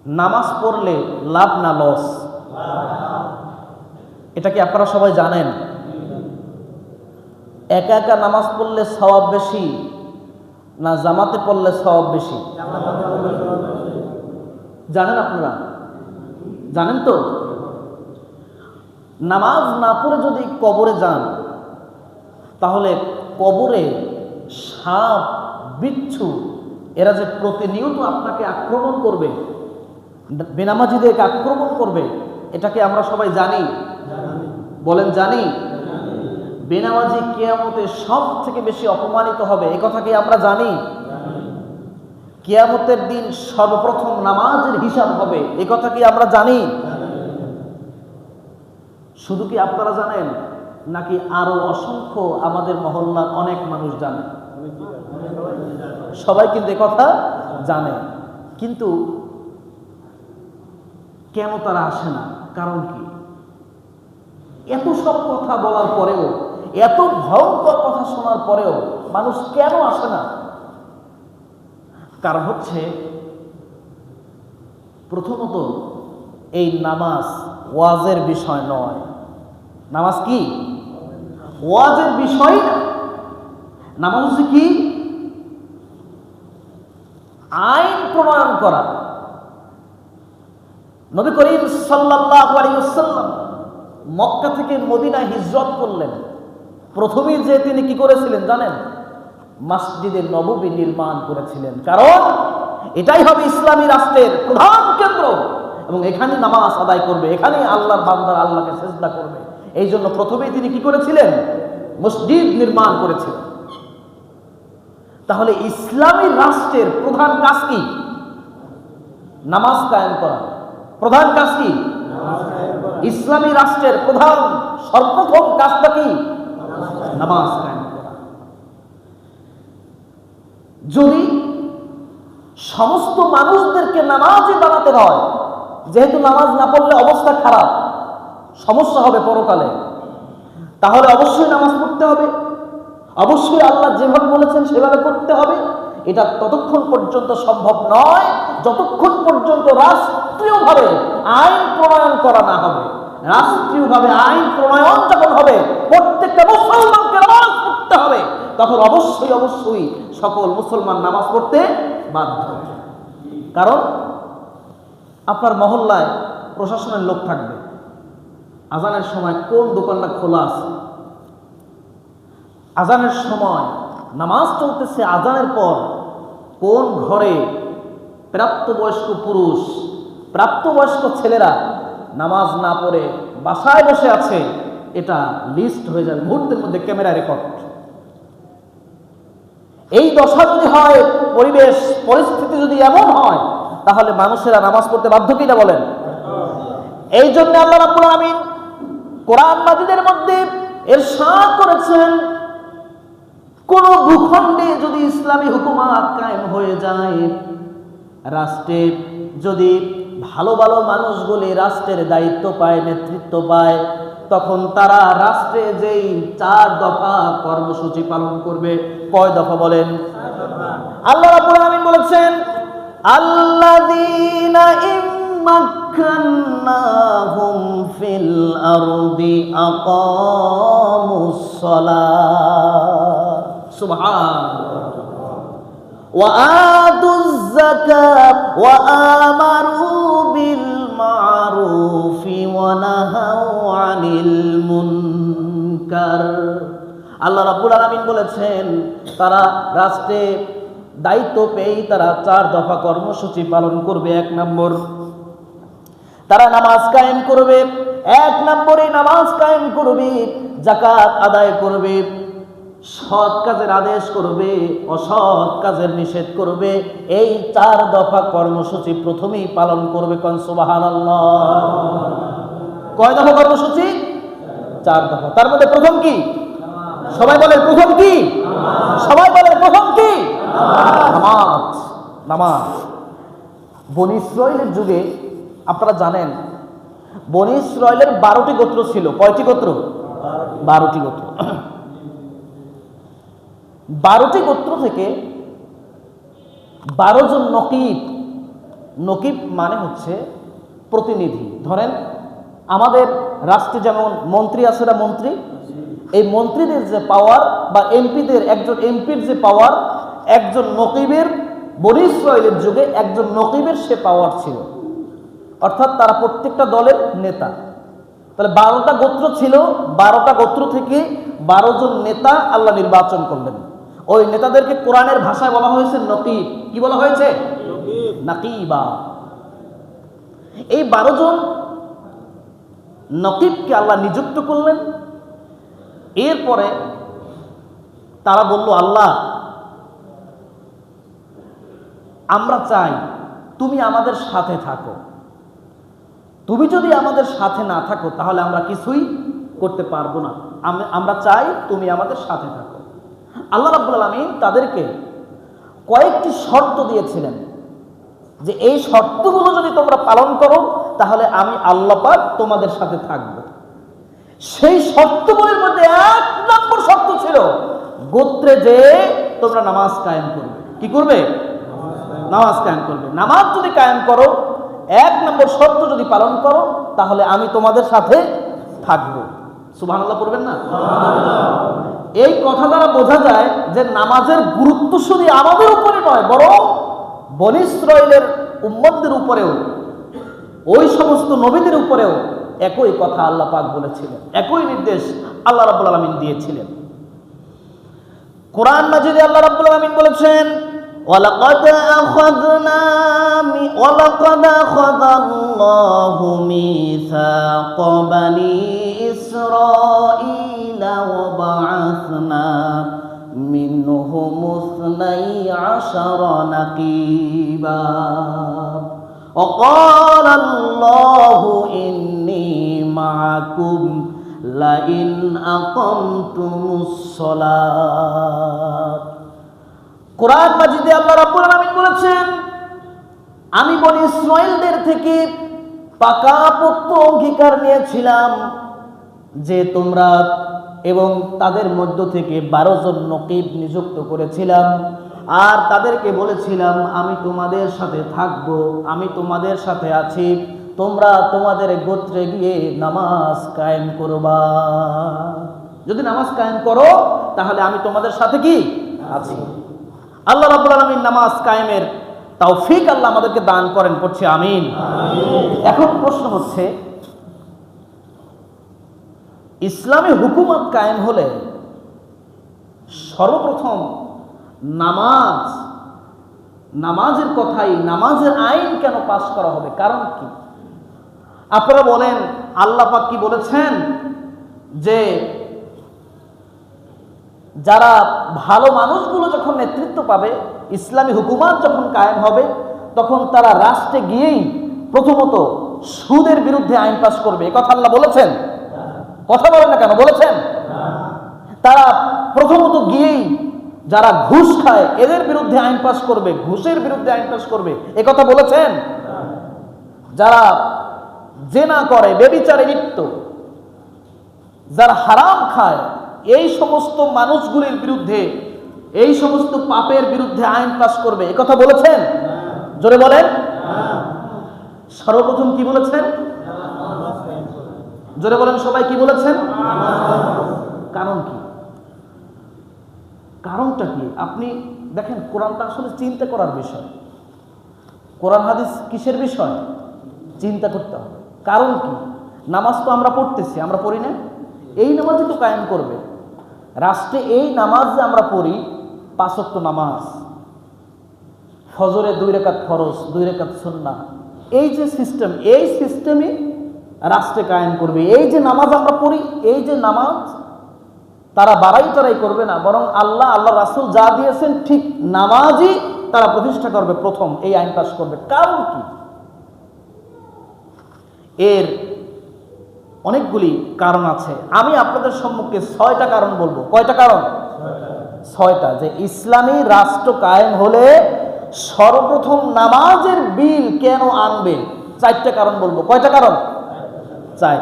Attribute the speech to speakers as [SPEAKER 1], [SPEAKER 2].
[SPEAKER 1] নামাজ পড়লে লাভ না লস? এটা কি আপনারা সবাই জানেন? একা একা নামাজ পড়লে সওয়াব বেশি না জামাতে পড়লে সওয়াব বেশি? জানেন আপনারা? জানেন তো? নামাজ না পড়ে যদি কবরে যান তাহলে কবরে সাপ বিচ্ছু এরা যে প্রতিনিয়ত আপনাকে আক্রমণ করবে, বেনামাজিদেরকে আক্রমণ করবে, এটাকে আমরা সবাই জানি। বলেন জানি? বেনামাজি কিয়ামতে সব থেকে বেশি অপমানিত হবে, এ কথা কি আমরা জানি? কিয়ামতের দিন সর্বপ্রথম নামাজের হিসাব হবে, এ কথা কি আমরা জানি? শুধু কি আপনারা জানেন নাকি আরো অসংখ্য আমাদের মহল্লার অনেক মানুষ জানে? সবাই কিন্তু এ কথা জানে, কিন্তু কেন তারা আসে না? কারণ কি? এত সব কথা বলার পরেও, এত ভয়ঙ্কর কথা শোনার পরেও মানুষ কেন আসে না? কারণ হচ্ছে, প্রথমত এই নামাজ ওয়াজের বিষয় নয়। নামাজ কি ওয়াজের বিষয় না। নামাজ হচ্ছে কি? আইন প্রণয়ন করা। নবী করিম সাল্লাল্লাহু আলাইহি ওয়াসাল্লাম মক্কা থেকে মদিনায় হিজরত করলেন। প্রথমেই যে তিনি কি করেছিলেন জানেন? মসজিদে নববী নির্মাণ করেছিলেন। কারণ এটাই হবে ইসলামী রাষ্ট্রের প্রধান কেন্দ্র এবং এখানে নামাজ আদায় করবে, এখানে আল্লাহর বান্দারা আল্লাহকে সিজদা করবে। এই জন্য প্রথমেই তিনি কি করেছিলেন? মসজিদ নির্মাণ করেছিলেন। তাহলে ইসলামী রাষ্ট্রের প্রধান কাজ কি? নামাজ কায়েম করা। প্রধান কাজ কি? ইসলামী রাষ্ট্রের প্রধান সর্বপ্রথম কাজটা কি? নামাজ কায়েম করা। যদি সমস্ত মানুষদেরকে নামাজে বানাতে হয়, যেহেতু নামাজ না পড়লে অবস্থা খারাপ, সমস্যা হবে পরকালে, তাহলে অবশ্যই নামাজ পড়তে হবে, অবশ্যই আল্লাহ যেভাবে বলেছেন সেভাবে করতে হবে। এটা ততক্ষণ পর্যন্ত সম্ভব নয় যতক্ষণ পর্যন্ত রাষ্ট্রীয়ভাবে আইন প্রণয়ন করা না হবে। রাষ্ট্রীয়ভাবে আইন প্রণয়ন যখন হবে, প্রত্যেকটা মুসলমানকে নামাজ পড়তে হবে, তখন অবশ্যই অবশ্যই সকল মুসলমান নামাজ পড়তে বাধ্য। কারণ আপনার মহল্লায় প্রশাসনের লোক থাকবে, আজানের সময় কোন দোকানটা খোলা আছে, আজানের সময় নামাজ চলতেছে, আজানের পর কোন ঘরে প্রাপ্তবয়স্ক পুরুষ, প্রাপ্তবয়স্ক ছেলেরা নামাজ না পড়ে বাসায় বসে আছে, এটা লিস্ট হয়ে যাবে মুহূর্তের মধ্যে, ক্যামেরা রেকর্ড। এই দশা যদি হয়, পরিবেশ পরিস্থিতি যদি এমন হয়, তাহলে মানুষেরা নামাজ পড়তে বাধ্য কিনা বলেন? এই জন্য আল্লাহ রাব্বুল আলামিন কোরআন মাজিদের মধ্যে ইরশাদ করেছেন, কোন ভূখণ্ডে যদি ইসলামী হুকুমাত কায়েম হয়ে যায়, রাষ্ট্রে যদি ভালো ভালো মানুষগুলি রাষ্ট্রের দায়িত্ব পায়, নেতৃত্ব পায়, তখন তারা রাষ্ট্রে যেই 4 দফা কর্মসূচি পালন করবে। কয় দফা বলেন? আল্লাহ রাব্বুল আলামিন বলেছেন, আল্লাযীনা ইম্মাক্কান্নাহুম ফিল আরদি আকামুস সালাত, সুবহানাল্লাহ, ওয়া আতুয যাকাত ওয়া আমারু বিল মা'রুফি ওয়া নাহাউ আনিল মুনকার। আল্লাহ রাব্বুল আলামিন বলেছেন, তারা রাষ্ট্রে দায়িত্ব পেয়ে তারা 4 দফা কর্মসূচি পালন করবে। 1 নম্বর, তারা নামাজ কায়েম করবে। 1 নম্বরে নামাজ কায়েম করবে, যাকাত আদায় করবে, সৎ কাজের আদেশ করবে, অসৎ কাজের নিষেধ করবে। এই 4 দফা কর্মসূচি প্রথমেই পালন করবে। কোন সুবহানাল্লাহ। কয় দফা কর্মসূচি? 4 দফা। তার মধ্যে প্রথম কি? সবাই বলেন প্রথম কি? সবাই বলেন প্রথম কি? নামাজ। নামাজ। বনী ইসরাইলের যুগে আপনারা জানেন, বনী ইসরাইলের 12টি গোত্র ছিল। কয়টি গোত্র? 12টি গোত্র। 12টি গোত্র থেকে 12 জন নকিব নকিব মানে হচ্ছে প্রতিনিধি। ধরেন আমাদের রাষ্ট্রে যেমন মন্ত্রী আছে না, মন্ত্রী, এই মন্ত্রীদের যে পাওয়ার বা এমপিদের, একজন এমপির যে পাওয়ার, একজন নকিবের, বনী ইসরাঈলের যুগে একজন নকিবের সে পাওয়ার ছিল, অর্থাৎ তারা প্রত্যেকটা দলের নেতা। তাহলে 12টা গোত্র ছিল, 12টা গোত্র থেকে 12 জন নেতা আল্লাহ নির্বাচন করলেন। ওই নেতাদেরকে কোরআনের ভাষায় বলা হয়েছে নকিব। কি বলা হয়েছে? নাকিবা। এই 12 জন নকিবকে আল্লাহ নিযুক্ত করলেন। এরপরে তারা বলল, আল্লাহ আমরা চাই তুমি আমাদের সাথে থাকো, তুমি যদি আমাদের সাথে না থাকো তাহলে আমরা কিছুই করতে পারবো না, আমরা চাই তুমি আমাদের সাথে থাকো। আল্লাহ রাব্বুল আলামিন তাদেরকে কয়েকটি শর্ত দিয়েছিলেন যে এই শর্তগুলো যদি তোমরা পালন করো তাহলে আমি আল্লাহ পাক তোমাদের সাথে থাকব। সেই শর্তগুলোর মধ্যে 1 নম্বর শর্ত ছিল গোত্রে যে তোমরা নামাজ কায়েম করবে। কি করবে? নামাজ কায়েম করবে। নামাজ যদি কায়েম করো, 1 নম্বর শর্ত যদি পালন করো তাহলে আমি তোমাদের সাথে থাকব। সুবহানাল্লাহ পড়বেন না? এই কথা দ্বারা বোঝা যায় যে নামাজের গুরুত্ব শুধু আমাদের উপরে নয়, বরং বনী ইসরাঈলের উম্মতদের উপরেও, ওই সমস্ত নবীদের উপরেও একই কথা আল্লাহ পাক বলেছিলেন, একই নির্দেশ আল্লাহ রাব্বুল আলামিন দিয়েছিলেন। কোরআন মাজিদে আল্লাহ রাব্বুল আলামিন বলেছেন, ওয়ালাকাদ আখাযাল্লাহু মিসাকা বানী ইসরাঈলা ওয়া বা'আসনা মিনহুম 12 নাকীবা ওয়া ক্বালা আল্লাহু ইন্নী মা'আকুম লাইন আকামতুমুস সালাত। কোরআন মাজিদে আল্লাহ রাব্বুল আলামিন বলেছেন, আমি বনী ইসরাঈলদের থেকে পাকাপোক্ত অঙ্গীকার নিয়েছিলাম যে তোমরা, এবং তাদের মধ্য থেকে 12 জন নকিব নিযুক্ত করেছিলাম, আর তাদেরকে বলেছিলাম আমি তোমাদের সাথে থাকব, আমি তোমাদের সাথে আছি, তোমরা তোমাদের গোত্রে গিয়ে নামাজ কায়েম করবা। যদি নামাজ কায়েম করো তাহলে আমি তোমাদের সাথে কি আছি। আল্লাহ রাব্বুল আলামিন নামাজ কায়েমের তৌফিক আল্লাহ আমাদেরকে দান করেন, পড়ছি আমিন। এখন প্রশ্ন হচ্ছে, ইসলামী হুকুমত কায়েম হলে সর্বপ্রথম নামাজের কথাই, নামাজের আইন কেন পাশ করা হবে? কারণ কি? আপনারা বলেন, আল্লাহ পাক কি বলেছেন যে যারা ভালো মানুষগুলো যখন নেতৃত্ব পাবে, ইসলামী হুকুমত যখন কায়েম হবে, তখন তারা রাষ্ট্রে গিয়েই প্রথমত সুদের বিরুদ্ধে আইন পাশ করবে। এই কথা আল্লাহ বলেছেন? কথা বলেন না কেন? বলেছেন। তারা প্রথমত গিয়েই যারা ঘুষ খায় এদের বিরুদ্ধে আইন পাশ করবে, ঘুষের বিরুদ্ধে আইন পাশ করবে। এই কথা বলেছেন। যারা জেনা করে, ব্যভিচারে লিপ্ত, যারা হারাম খায়, এই সমস্ত মানুষগুলির বিরুদ্ধে, এই সমস্ত পাপের বিরুদ্ধে আইন পাশ করবে। এ কথা বলেছেন? জোরে বলেন। সর্বপ্রথম কি বলেছেন? জোরে বলেন সবাই, কি বলেছেন? কারণ কি? কারণটা কি? আপনি দেখেন, কোরআনটা আসলে চিন্তা করার বিষয়। কোরআন হাদিস কিসের বিষয়? চিন্তা করতে হবে। কারণ কি? নামাজ তো আমরা পড়তেছি, আমরা পড়ি না? এই নামাজই তো কায়েম করবে রাষ্ট্রে। এই নামাজ যে আমরা পড়ি, 5 ওয়াক্ত নামাজ, ফজরে 2 রাকাত ফরজ, 2 রাকাত সুন্নাহ, এই যে সিস্টেম, এই সিস্টেমই রাষ্ট্রে কায়েম করবে। এই যে নামাজ আমরা পড়ি, এই যে নামাজ তারা বাড়াই টারাই করবে না, বরং আল্লাহ রাসূল যা দিয়েছেন ঠিক নামাজই তারা প্রতিষ্ঠা করবে, প্রথম এই আইন পাস করবে। কারণ কি? এর অনেকগুলি কারণ আছে। আমি আপনাদের সম্মুখে 6টা কারণ বলবো। কয়টা কারণ? 6টা। যে ইসলামী রাষ্ট্র কায়েম হলে সর্বপ্রথম নামাজের বিল কেন আনবে, 4টা কারণ বলবো। কয়টা কারণ? 4।